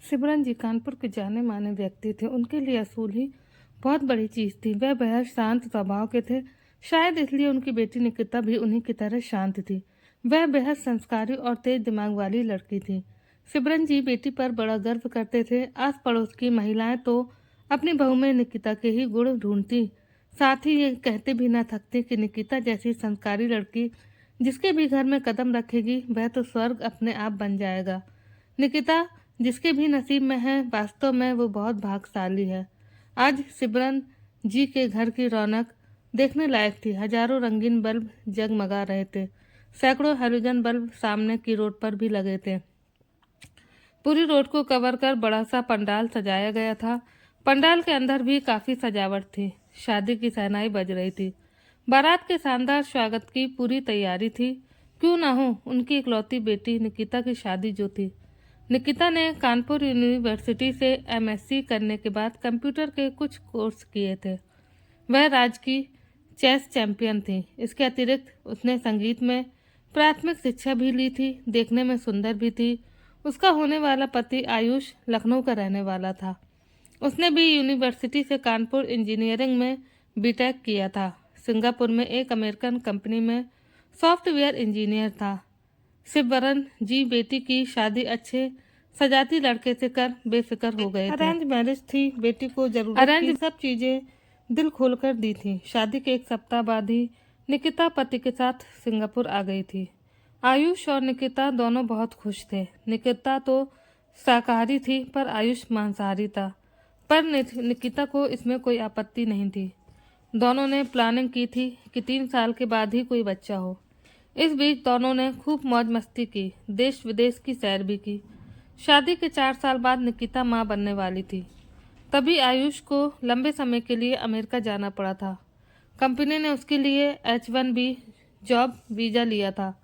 सिमरन जी कानपुर के जाने माने व्यक्ति थे। उनके लिए असूल ही बहुत बड़ी चीज़ थी। वह बेहद शांत स्वभाव के थे। शायद इसलिए उनकी बेटी निकिता भी उन्हीं की तरह शांत थी। वह बेहद संस्कारी और तेज दिमाग वाली लड़की थी। सिमरन जी बेटी पर बड़ा गर्व करते थे। आस पड़ोस की महिलाएं तो अपनी बहू में निकिता के ही गुण ढूंढती, साथ ही ये कहते भी न थकती कि निकिता जैसी संस्कारी लड़की जिसके भी घर में कदम रखेगी वह तो स्वर्ग अपने आप बन जाएगा। निकिता जिसके भी नसीब में है, वास्तव में वो बहुत भाग्यशाली है। आज सिमरन जी के घर की रौनक देखने लायक थी। हजारों रंगीन बल्ब जगमगा रहे थे। सैकड़ों हैलोजन बल्ब सामने की रोड पर भी लगे थे। पूरी रोड को कवर कर बड़ा सा पंडाल सजाया गया था। पंडाल के अंदर भी काफी सजावट थी। शादी की शहनाई बज रही थी। बारात के शानदार स्वागत की पूरी तैयारी थी। क्यों ना हो उनकी इकलौती बेटी निकिता की शादी जो थी। निकिता ने कानपुर यूनिवर्सिटी से एमएससी करने के बाद कंप्यूटर के कुछ कोर्स किए थे। वह राज्य की चेस चैंपियन थी। इसके अतिरिक्त उसने संगीत में प्राथमिक शिक्षा भी ली थी। देखने में सुंदर भी थी। उसका होने वाला पति आयुष लखनऊ का रहने वाला था। उसने भी यूनिवर्सिटी से कानपुर इंजीनियरिंग में बीटेक किया था। सिंगापुर में एक अमेरिकन कंपनी में सॉफ्टवेयर इंजीनियर था। सिमरन जी बेटी की शादी अच्छे सजाती लड़के से कर बेफिक्र हो गए थे। अरेंज मैरिज थी। बेटी को जरूरत की सब चीजें दिल खोलकर दी थी। शादी के एक सप्ताह बाद ही निकिता पति के साथ सिंगापुर आ गई थी। आयुष और निकिता दोनों बहुत खुश थे। निकिता तो शाकाहारी थी पर आयुष मांसाहारी था। पर निकिता को इसमें कोई आपत्ति नहीं थी। दोनों ने प्लानिंग की थी कि 3 साल के बाद ही कोई बच्चा हो। इस बीच दोनों ने खूब मौज मस्ती की, देश विदेश की सैर भी की। शादी के 4 साल बाद निकिता मां बनने वाली थी। तभी आयुष को लंबे समय के लिए अमेरिका जाना पड़ा था। कंपनी ने उसके लिए H1B जॉब वीजा लिया था।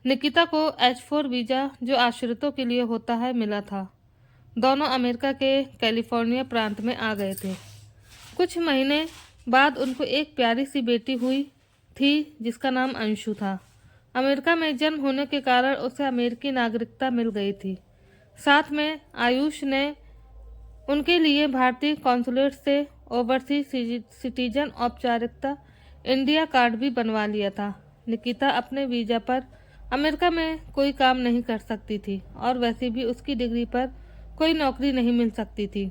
निकिता को H4 वीजा जो आश्रितों के लिए होता है मिला था। दोनों अमेरिका के कैलिफोर्निया प्रांत में आ गए थे। कुछ महीने बाद उनको एक प्यारी सी बेटी हुई थी जिसका नाम अंशु था। अमेरिका में जन्म होने के कारण उसे अमेरिकी नागरिकता मिल गई थी। साथ में आयुष ने उनके लिए भारतीय कॉन्सुलेट से ओवरसीज सिटीजन औपचारिकता इंडिया कार्ड भी बनवा लिया था। निकिता अपने वीजा पर अमेरिका में कोई काम नहीं कर सकती थी और वैसे भी उसकी डिग्री पर कोई नौकरी नहीं मिल सकती थी।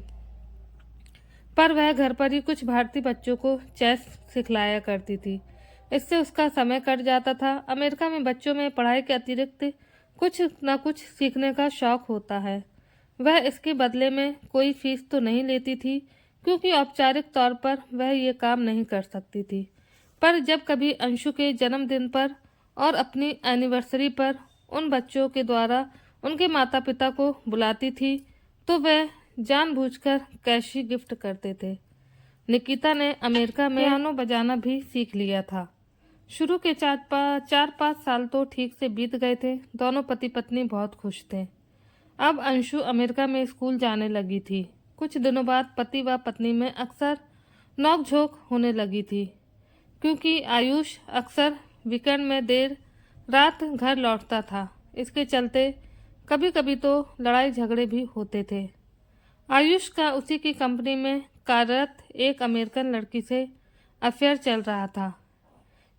पर वह घर पर ही कुछ भारतीय बच्चों को चेस सिखलाया करती थी। इससे उसका समय कट जाता था। अमेरिका में बच्चों में पढ़ाई के अतिरिक्त कुछ न कुछ सीखने का शौक होता है। वह इसके बदले में कोई फीस तो नहीं लेती थी क्योंकि औपचारिक तौर पर वह ये काम नहीं कर सकती थी। पर जब कभी अंशु के जन्मदिन पर और अपनी एनिवर्सरी पर उन बच्चों के द्वारा उनके माता पिता को बुलाती थी तो वह जानबूझकर कैश ही गिफ्ट करते थे। निकिता ने अमेरिका में पियानो बजाना भी सीख लिया था। शुरू के 4-5 साल तो ठीक से बीत गए थे। दोनों पति पत्नी बहुत खुश थे। अब अंशु अमेरिका में स्कूल जाने लगी थी। कुछ दिनों बाद पति व पत्नी में अक्सर नोकझोंक होने लगी थी क्योंकि आयुष अक्सर वीकेंड में देर रात घर लौटता था। इसके चलते कभी कभी तो लड़ाई झगड़े भी होते थे। आयुष का उसी की कंपनी में कार्यरत एक अमेरिकन लड़की से अफेयर चल रहा था।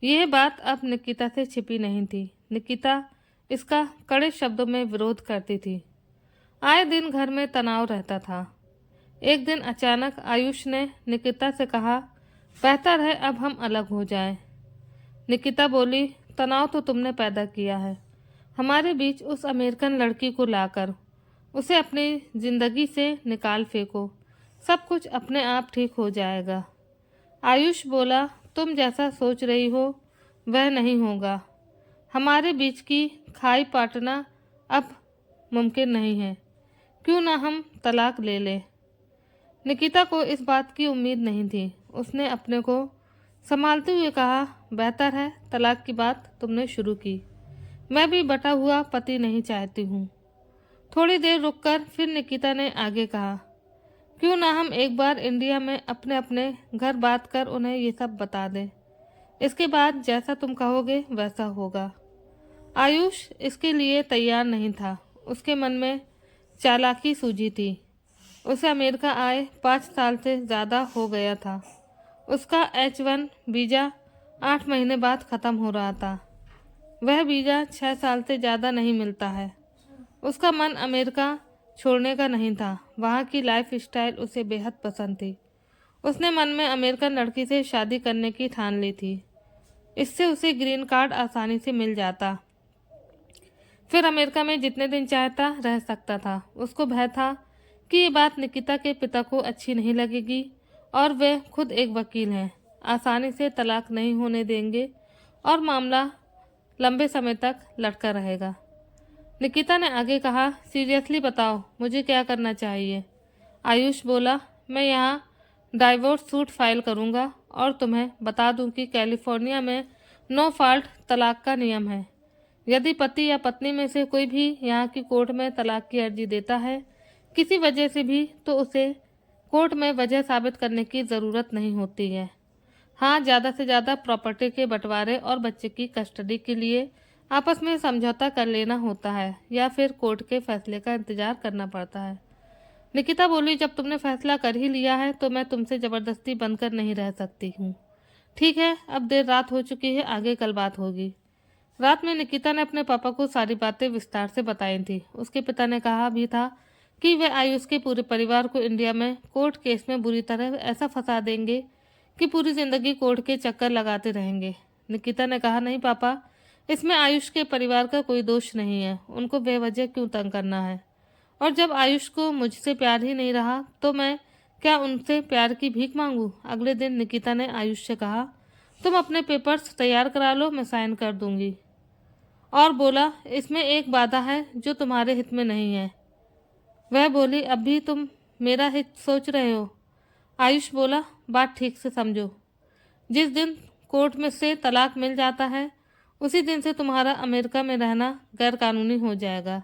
यह बात अब निकिता से छिपी नहीं थी। निकिता इसका कड़े शब्दों में विरोध करती थी। आए दिन घर में तनाव रहता था। एक दिन अचानक आयुष ने निकिता से कहा, बेहतर है अब हम अलग हो जाएं। निकिता बोली, तनाव तो तुमने पैदा किया है। हमारे बीच उस अमेरिकन लड़की को लाकर उसे अपनी जिंदगी से निकाल फेंको। सब कुछ अपने आप ठीक हो जाएगा। आयुष बोला, तुम जैसा सोच रही हो वह नहीं होगा। हमारे बीच की खाई पाटना अब मुमकिन नहीं है। क्यों ना हम तलाक ले लें। निकिता को इस बात की उम्मीद नहीं थी। उसने अपने को संभालते हुए कहा, बेहतर है तलाक की बात तुमने शुरू की। मैं भी बटा हुआ पति नहीं चाहती हूँ। थोड़ी देर रुककर फिर निकिता ने आगे कहा, क्यों ना हम एक बार इंडिया में अपने अपने घर बात कर उन्हें ये सब बता दें। इसके बाद जैसा तुम कहोगे वैसा होगा। आयुष इसके लिए तैयार नहीं था। उसके मन में चालाकी सूझी थी। उसे अमेरिका आए 5 साल से ज़्यादा हो गया था। उसका H1 वीज़ा 8 महीने बाद ख़त्म हो रहा था। वह वीज़ा 6 साल से ज़्यादा नहीं मिलता है। उसका मन अमेरिका छोड़ने का नहीं था। वहाँ की लाइफ स्टाइल उसे बेहद पसंद थी। उसने मन में अमेरिकन लड़की से शादी करने की ठान ली थी। इससे उसे ग्रीन कार्ड आसानी से मिल जाता। फिर अमेरिका में जितने दिन चाहता रह सकता था। उसको भय था कि ये बात निकिता के पिता को अच्छी नहीं लगेगी और वे खुद एक वकील हैं, आसानी से तलाक नहीं होने देंगे और मामला लंबे समय तक लटका रहेगा। निकिता ने आगे कहा, सीरियसली बताओ मुझे क्या करना चाहिए। आयुष बोला, मैं यहाँ डाइवोर्स सूट फाइल करूँगा और तुम्हें बता दूँ कि कैलिफोर्निया में नो फॉल्ट तलाक का नियम है। यदि पति या पत्नी में से कोई भी यहाँ की कोर्ट में तलाक की अर्जी देता है किसी वजह से भी, तो उसे कोर्ट में वजह साबित करने की ज़रूरत नहीं होती है। हाँ, ज़्यादा से ज़्यादा प्रॉपर्टी के बंटवारे और बच्चे की कस्टडी के लिए आपस में समझौता कर लेना होता है या फिर कोर्ट के फैसले का इंतजार करना पड़ता है। निकिता बोली, जब तुमने फैसला कर ही लिया है तो मैं तुमसे ज़बरदस्ती बनकर नहीं रह सकती हूँ। ठीक है, अब देर रात हो चुकी है, आगे कल बात होगी। रात में निकिता ने अपने पापा को सारी बातें विस्तार से बताई थी। उसके पिता ने कहा भी था कि वे आयुष के पूरे परिवार को इंडिया में कोर्ट केस में बुरी तरह ऐसा फंसा देंगे कि पूरी ज़िंदगी कोर्ट के चक्कर लगाते रहेंगे। निकिता ने कहा, नहीं पापा, इसमें आयुष के परिवार का कोई दोष नहीं है। उनको बेवजह क्यों तंग करना है? और जब आयुष को मुझसे प्यार ही नहीं रहा तो मैं क्या उनसे प्यार की भीख मांगूं? अगले दिन निकिता ने आयुष से कहा, तुम अपने पेपर्स तैयार करा लो, मैं साइन कर दूंगी। और बोला, इसमें एक बाधा है जो तुम्हारे हित में नहीं है। वह बोली, अब भी तुम मेरा हित सोच रहे हो? आयुष बोला, बात ठीक से समझो। जिस दिन कोर्ट में से तलाक मिल जाता है उसी दिन से तुम्हारा अमेरिका में रहना गैर कानूनी हो जाएगा,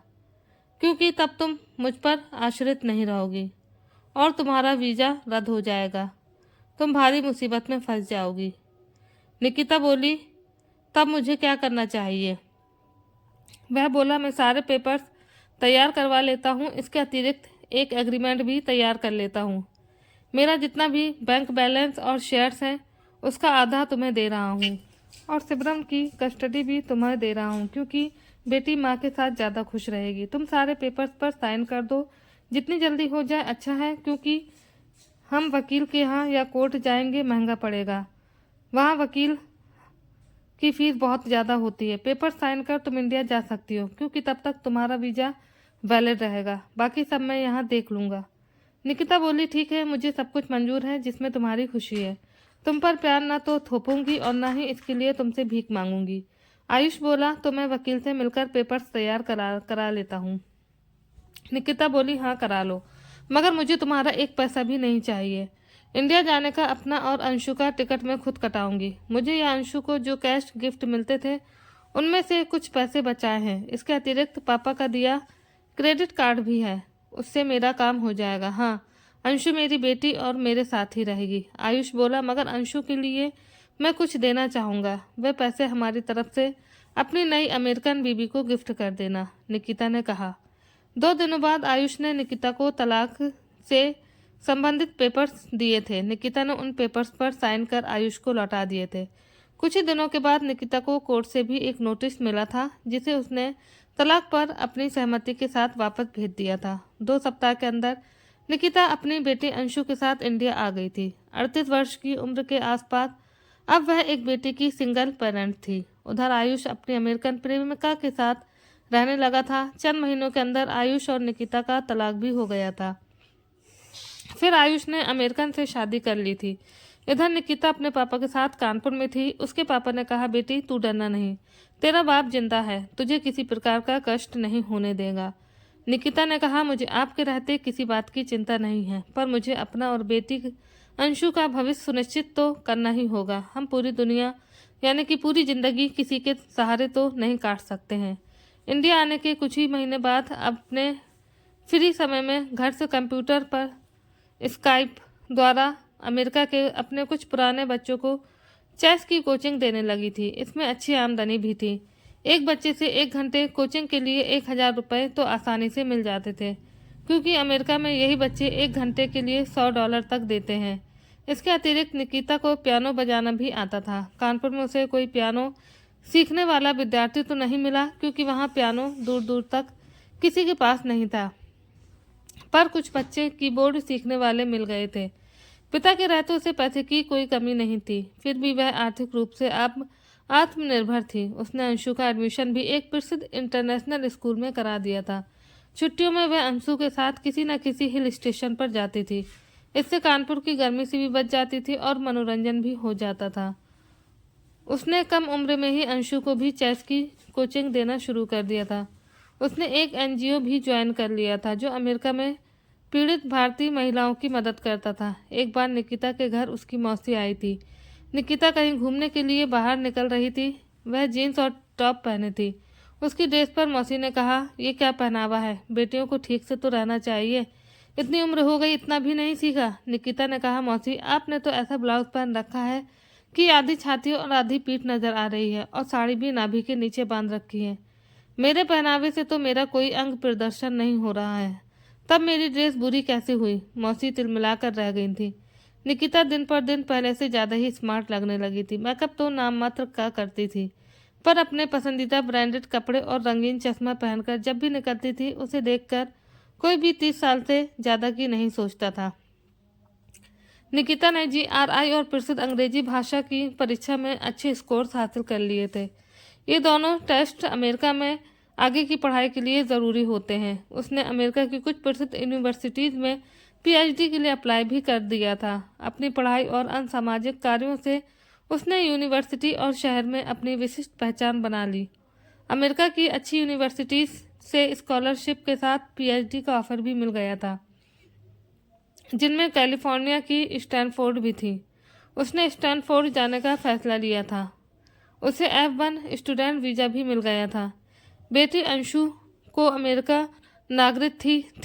क्योंकि तब तुम मुझ पर आश्रित नहीं रहोगी और तुम्हारा वीज़ा रद्द हो जाएगा। तुम भारी मुसीबत में फंस जाओगी। निकिता बोली, तब मुझे क्या करना चाहिए? वह बोला, मैं सारे पेपर्स तैयार करवा लेता हूँ। इसके अतिरिक्त एक एग्रीमेंट भी तैयार कर लेता हूँ। मेरा जितना भी बैंक बैलेंस और शेयर्स हैं उसका आधा तुम्हें दे रहा हूँ और सिब्रम की कस्टडी भी तुम्हें दे रहा हूँ, क्योंकि बेटी माँ के साथ ज़्यादा खुश रहेगी। तुम सारे पेपर्स पर साइन कर दो, जितनी जल्दी हो जाए अच्छा है, क्योंकि हम वकील के यहाँ या कोर्ट जाएंगे महंगा पड़ेगा। वहाँ वकील की फीस बहुत ज़्यादा होती है। पेपर साइन कर तुम इंडिया जा सकती हो, क्योंकि तब तक तुम्हारा वीज़ा वैलिड रहेगा। बाकी सब मैं यहाँ देख लूँगा। निकिता बोली, ठीक है, मुझे सब कुछ मंजूर है जिसमें तुम्हारी खुशी है। तुम पर प्यार ना तो थोपूंगी और ना ही इसके लिए तुमसे भीख मांगूंगी। आयुष बोला, तो मैं वकील से मिलकर पेपर्स तैयार करा लेता हूँ। निकिता बोली, हाँ करा लो, मगर मुझे तुम्हारा एक पैसा भी नहीं चाहिए। इंडिया जाने का अपना और अंशु का टिकट मैं खुद कटाऊंगी। मुझे या अंशु को जो कैश गिफ्ट मिलते थे उनमें से कुछ पैसे बचाए हैं। इसके अतिरिक्त पापा का दिया क्रेडिट कार्ड भी है, उससे मेरा काम हो जाएगा। हाँ, अंशु मेरी बेटी और मेरे साथ ही रहेगी। आयुष बोला, मगर अंशु के लिए मैं कुछ देना चाहूँगा। वे पैसे हमारी तरफ से अपनी नई अमेरिकन बीबी को गिफ्ट कर देना, निकिता ने कहा। 2 दिनों बाद आयुष ने निकिता को तलाक से संबंधित पेपर्स दिए थे। निकिता ने उन पेपर्स पर साइन कर आयुष को लौटा दिए थे। कुछ ही दिनों के बाद निकिता को कोर्ट से भी एक नोटिस मिला था, जिसे उसने तलाक पर अपनी सहमति के साथ वापस भेज दिया था। 2 सप्ताह के अंदर निकिता अपनी बेटी अंशु के साथ इंडिया आ गई थी। 38 वर्ष की उम्र के आसपास अब वह एक बेटी की सिंगल पेरेंट थी। उधर आयुष अपनी अमेरिकन प्रेमिका के साथ रहने लगा था। चंद महीनों के अंदर आयुष और निकिता का तलाक भी हो गया था। फिर आयुष ने अमेरिकन से शादी कर ली थी। इधर निकिता अपने पापा के साथ कानपुर में थी। उसके पापा ने कहा, बेटी तू डरना नहीं, तेरा बाप जिंदा है, तुझे किसी प्रकार का कष्ट नहीं होने देगा। निकिता ने कहा, मुझे आपके रहते किसी बात की चिंता नहीं है, पर मुझे अपना और बेटी अंशु का भविष्य सुनिश्चित तो करना ही होगा। हम पूरी दुनिया यानी कि पूरी जिंदगी किसी के सहारे तो नहीं काट सकते हैं। इंडिया आने के कुछ ही महीने बाद अपने फ्री समय में घर से कंप्यूटर पर स्काइप द्वारा अमेरिका के अपने कुछ पुराने बच्चों को चेस की कोचिंग देने लगी थी। इसमें अच्छी आमदनी भी थी। एक बच्चे से 1 घंटे कोचिंग के लिए 1000 रुपये तो आसानी से मिल जाते थे। क्योंकि अमेरिका में यही बच्चे 1 घंटे के लिए $100 तक देते हैं। इसके अतिरिक्त निकिता को पियानो बजाना भी आता था। कानपुर में उसे कोई पियानो सीखने वाला विद्यार्थी तो नहीं मिला, क्योंकि वहाँ पियानो दूर दूर तक किसी के पास नहीं था, पर कुछ बच्चे कीबोर्ड सीखने वाले मिल गए थे। पिता के रहते उसे पैसे की कोई कमी नहीं थी, फिर भी वह आर्थिक रूप से अब आत्मनिर्भर थी। उसने अंशु का एडमिशन भी एक प्रसिद्ध इंटरनेशनल स्कूल में करा दिया था। छुट्टियों में वह अंशु के साथ किसी न किसी हिल स्टेशन पर जाती थी। इससे कानपुर की गर्मी से भी बच जाती थी और मनोरंजन भी हो जाता था। उसने कम उम्र में ही अंशु को भी चेस की कोचिंग देना शुरू कर दिया था। उसने एक एनजीओ भी ज्वाइन कर लिया था जो अमेरिका में पीड़ित भारतीय महिलाओं की मदद करता था। एक बार निकिता के घर उसकी मौसी आई थी। निकिता कहीं घूमने के लिए बाहर निकल रही थी। वह जीन्स और टॉप पहने थी। उसकी ड्रेस पर मौसी ने कहा, ये क्या पहनावा है, बेटियों को ठीक से तो रहना चाहिए, इतनी उम्र हो गई इतना भी नहीं सीखा। निकिता ने कहा, मौसी आपने तो ऐसा ब्लाउज पहन रखा है कि आधी छाती और आधी पीठ नजर आ रही है, और साड़ी भी नाभि के नीचे बांध रखी है। मेरे पहनावे से तो मेरा कोई अंग प्रदर्शन नहीं हो रहा है, तब मेरी ड्रेस बुरी कैसे हुई। मौसी तिलमिलाकर रह गई थी। निकिता दिन पर दिन पहले से ज़्यादा ही स्मार्ट लगने लगी थी। मेकअप तो नाम मात्र का करती थी, पर अपने पसंदीदा ब्रांडेड कपड़े और रंगीन चश्मा पहनकर जब भी निकलती थी, उसे देखकर कोई भी 30 साल से ज़्यादा की नहीं सोचता था। निकिता ने GRI और प्रसिद्ध अंग्रेजी भाषा की परीक्षा में अच्छे स्कोर्स हासिल कर लिए थे। ये दोनों टेस्ट अमेरिका में आगे की पढ़ाई के लिए ज़रूरी होते हैं। उसने अमेरिका की कुछ प्रसिद्ध यूनिवर्सिटीज़ में PhD के लिए अप्लाई भी कर दिया था। अपनी पढ़ाई और अन्य सामाजिक कार्यों से उसने यूनिवर्सिटी और शहर में अपनी विशिष्ट पहचान बना ली। अमेरिका की अच्छी यूनिवर्सिटीज़ से स्कॉलरशिप के साथ PhD का ऑफर भी मिल गया था, जिनमें कैलिफोर्निया की स्टैनफोर्ड भी थी। उसने स्टैनफोर्ड जाने का फैसला लिया था। उसे F1 स्टूडेंट वीज़ा भी मिल गया था। बेटी अंशु को अमेरिका नागरिक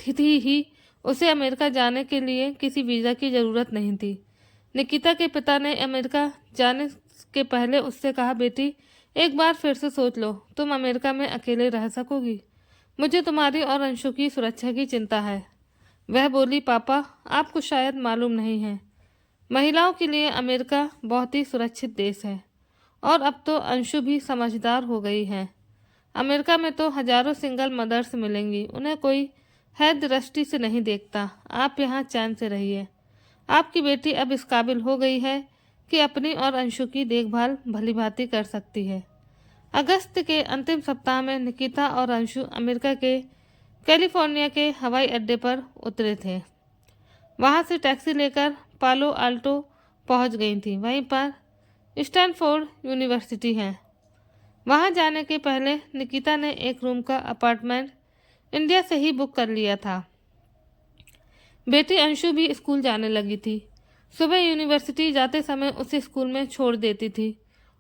थी ही उसे अमेरिका जाने के लिए किसी वीज़ा की ज़रूरत नहीं थी। निकिता के पिता ने अमेरिका जाने के पहले उससे कहा, बेटी एक बार फिर से सोच लो, तुम अमेरिका में अकेले रह सकोगी। मुझे तुम्हारी और अंशु की सुरक्षा की चिंता है। वह बोली, पापा आपको शायद मालूम नहीं है, महिलाओं के लिए अमेरिका बहुत ही सुरक्षित देश है, और अब तो अंशु भी समझदार हो गई है। अमेरिका में तो हजारों सिंगल मदर्स मिलेंगी, उन्हें कोई हैद दृष्टि से नहीं देखता। आप यहाँ चैन से रहिए। आपकी बेटी अब इस काबिल हो गई है कि अपनी और अंशु की देखभाल भलीभांति कर सकती है। अगस्त के अंतिम सप्ताह में निकिता और अंशु अमेरिका के कैलिफोर्निया के हवाई अड्डे पर उतरे थे। वहाँ से टैक्सी लेकर पालो आल्टो पहुँच गई थी। वहीं पर स्टैनफोर्ड यूनिवर्सिटी है। वहाँ जाने के पहले निकिता ने एक रूम का अपार्टमेंट इंडिया से ही बुक कर लिया था। बेटी अंशु भी स्कूल जाने लगी थी। सुबह यूनिवर्सिटी जाते समय उसे स्कूल में छोड़ देती थी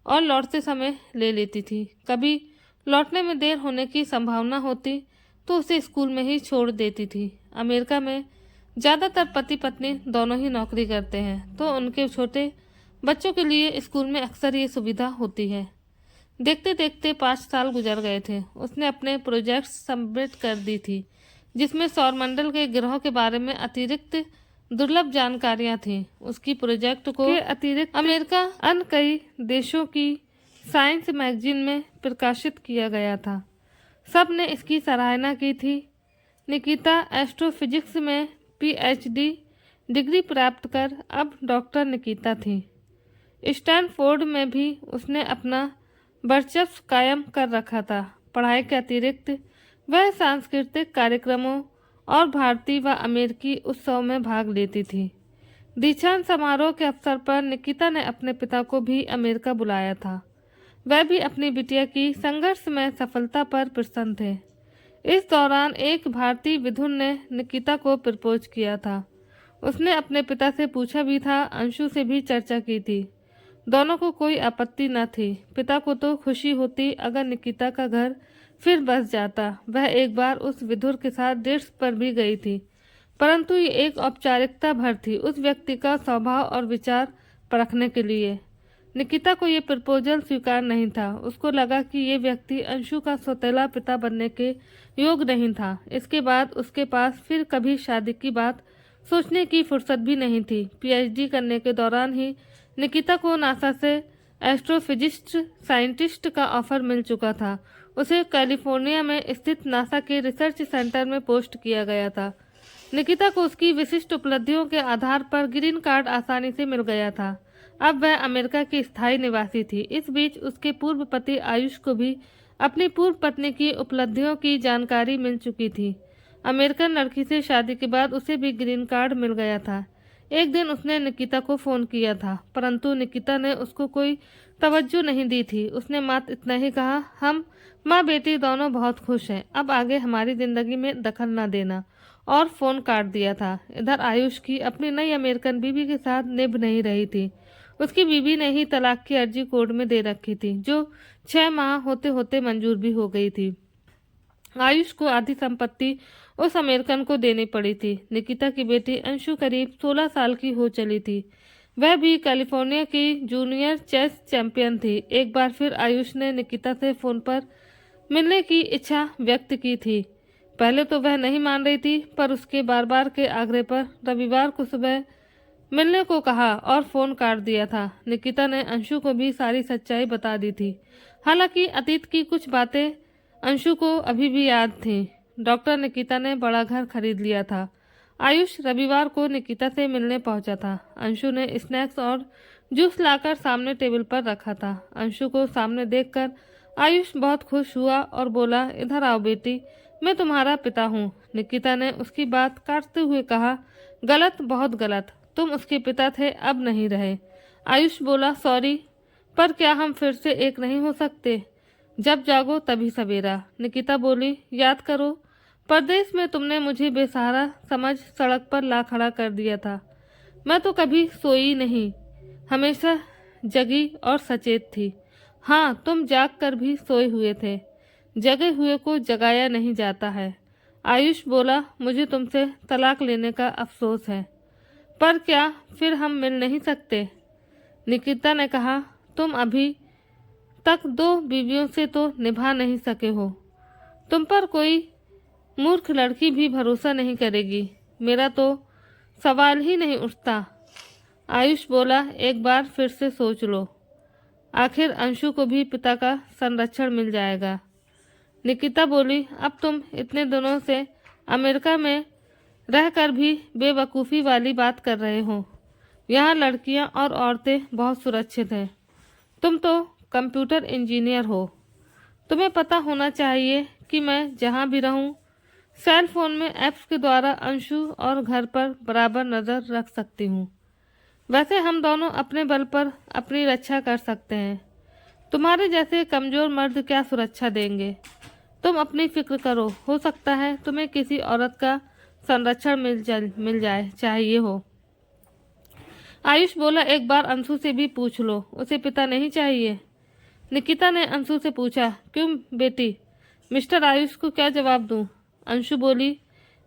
और लौटते समय ले लेती थी। कभी लौटने में देर होने की संभावना होती तो उसे स्कूल में ही छोड़ देती थी। अमेरिका में ज़्यादातर पति पत्नी दोनों ही नौकरी करते हैं, तो उनके छोटे बच्चों के लिए स्कूल में अक्सर ये सुविधा होती है। देखते देखते 5 साल गुजर गए थे। उसने अपने प्रोजेक्ट्स सबमिट कर दी थी, जिसमें सौरमंडल के ग्रहों के बारे में अतिरिक्त दुर्लभ जानकारियां थीं। उसकी प्रोजेक्ट को के अतिरिक्त अमेरिका अन्य कई देशों की साइंस मैगजीन में प्रकाशित किया गया था। सब ने इसकी सराहना की थी। निकिता एस्ट्रोफिजिक्स में PhD डिग्री प्राप्त कर अब डॉक्टर निकिता थी। स्टैनफोर्ड में भी उसने अपना वर्चस्व कायम कर रखा था। पढ़ाई के अतिरिक्त वह सांस्कृतिक कार्यक्रमों और भारतीय व अमेरिकी उत्सव में भाग लेती थी। दीक्षांत समारोह के अवसर पर निकिता ने अपने पिता को भी अमेरिका बुलाया था। वह भी अपनी बिटिया की संघर्ष में सफलता पर प्रसन्न थे। इस दौरान एक भारतीय विधुर ने निकिता को प्रपोज किया था। उसने अपने पिता से पूछा भी था, अंशु से भी चर्चा की थी। दोनों को कोई आपत्ति न थी। पिता को तो खुशी होती अगर निकिता का घर फिर बस जाता। वह एक बार उस विधुर के साथ डेट्स पर भी गई थी, परंतु ये एक औपचारिकता भर थी, उस व्यक्ति का स्वभाव और विचार परखने के लिए। निकिता को ये प्रपोजल स्वीकार नहीं था। उसको लगा कि ये व्यक्ति अंशु का सौतेला पिता बनने के योग्य नहीं था। इसके बाद उसके पास फिर कभी शादी की बात सोचने की फुर्सत भी नहीं थी। पीएचडी करने के दौरान ही निकिता को नासा से एस्ट्रोफिजिस्ट साइंटिस्ट का ऑफर मिल चुका था। उसे कैलिफोर्निया में स्थित नासा के रिसर्च सेंटर में पोस्ट किया गया था। निकिता को उसकी विशिष्ट उपलब्धियों के आधार पर ग्रीन कार्ड आसानी से मिल गया था। अब वह अमेरिका की स्थायी निवासी थी। इस बीच उसके पूर्व पति आयुष को भी अपनी पूर्व पत्नी की उपलब्धियों की जानकारी मिल चुकी थी। अमेरिकन लड़की से शादी के बाद उसे भी ग्रीन कार्ड मिल गया था। एक दिन उसने निकिता को फ़ोन किया था, परंतु निकिता ने उसको कोई तवज्जो नहीं दी थी। उसने मात्र इतना ही कहा, हम माँ बेटी दोनों बहुत खुश हैं, अब आगे हमारी ज़िंदगी में दखल न देना, और फ़ोन काट दिया था। इधर आयुष की अपनी नई अमेरिकन बीवी के साथ निभ नहीं रही थी। उसकी बीवी ने ही तलाक की अर्जी कोर्ट में दे रखी थी, जो 6 माह होते होते मंजूर भी हो गई थी। आयुष को आधी संपत्ति उस अमेरिकन को देनी पड़ी थी। निकिता की बेटी अंशु करीब 16 साल की हो चली थी। वह भी कैलिफोर्निया की जूनियर चेस चैंपियन थी। एक बार फिर आयुष ने निकिता से फ़ोन पर मिलने की इच्छा व्यक्त की थी। पहले तो वह नहीं मान रही थी, पर उसके बार बार के आग्रह पर रविवार को सुबह मिलने को कहा और फ़ोन काट दिया था। निकिता ने अंशु को भी सारी सच्चाई बता दी थी। हालांकि अतीत की कुछ बातें अंशु को अभी भी याद थीं। डॉक्टर निकिता ने बड़ा घर खरीद लिया था। आयुष रविवार को निकिता से मिलने पहुंचा था। अंशु ने स्नैक्स और जूस लाकर सामने टेबल पर रखा था। अंशु को सामने देखकर आयुष बहुत खुश हुआ और बोला, इधर आओ बेटी, मैं तुम्हारा पिता हूँ। निकिता ने उसकी बात काटते हुए कहा, गलत, बहुत गलत, तुम उसके पिता थे, अब नहीं रहे। आयुष बोला, सॉरी, पर क्या हम फिर से एक नहीं हो सकते? जब जागो तभी सवेरा। निकिता बोली, याद करो, परदेश में तुमने मुझे बेसहारा समझ सड़क पर ला खड़ा कर दिया था। मैं तो कभी सोई नहीं, हमेशा जगी और सचेत थी। हाँ, तुम जाग कर भी सोए हुए थे, जगे हुए को जगाया नहीं जाता है। आयुष बोला, मुझे तुमसे तलाक लेने का अफसोस है, पर क्या फिर हम मिल नहीं सकते? निकिता ने कहा, तुम अभी तक 2 बीवियों से तो निभा नहीं सके हो। तुम पर कोई मूर्ख लड़की भी भरोसा नहीं करेगी। मेरा तो सवाल ही नहीं उठता। आयुष बोला, एक बार फिर से सोच लो, आखिर अंशु को भी पिता का संरक्षण मिल जाएगा। निकिता बोली, अब तुम इतने दिनों से अमेरिका में रहकर भी बेवकूफ़ी वाली बात कर रहे हो। यहाँ लड़कियाँ और औरतें बहुत सुरक्षित हैं। तुम तो कंप्यूटर इंजीनियर हो। तुम्हें पता होना चाहिए कि मैं जहाँ भी रहूँ, सेल फोन में ऐप्स के द्वारा अंशु और घर पर बराबर नज़र रख सकती हूँ। वैसे हम दोनों अपने बल पर अपनी रक्षा कर सकते हैं। तुम्हारे जैसे कमज़ोर मर्द क्या सुरक्षा देंगे? तुम अपनी फिक्र करो, हो सकता है तुम्हें किसी औरत का संरक्षण मिल जाए, चाहिए हो। आयुष बोला, एक बार अंशु से भी पूछ लो, उसे पिता नहीं चाहिए? निकिता ने अंशु से पूछा, क्यों बेटी, मिस्टर आयुष को क्या जवाब दूं? अंशु बोली,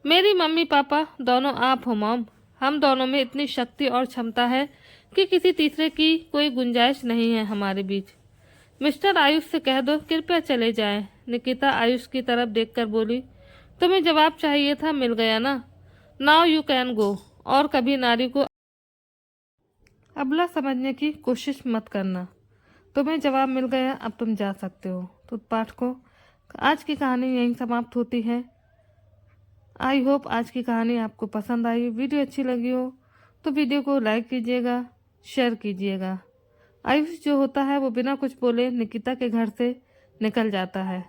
मेरी मम्मी पापा दोनों आप हो मॉम। हम दोनों में इतनी शक्ति और क्षमता है कि किसी तीसरे की कोई गुंजाइश नहीं है हमारे बीच। मिस्टर आयुष से कह दो कृपया चले जाएं। निकिता आयुष की तरफ देखकर बोली, तुम्हें जवाब चाहिए था, मिल गया ना। Now you can go. और कभी नारी को अबला समझने की कोशिश मत करना। तुम्हें जवाब मिल गया, अब तुम जा सकते हो। तो पाठकों, आज की कहानी यहीं समाप्त होती है। आई होप आज की कहानी आपको पसंद आई। वीडियो अच्छी लगी हो तो वीडियो को लाइक कीजिएगा, शेयर कीजिएगा। आयुष जो होता है वो बिना कुछ बोले निकिता के घर से निकल जाता है।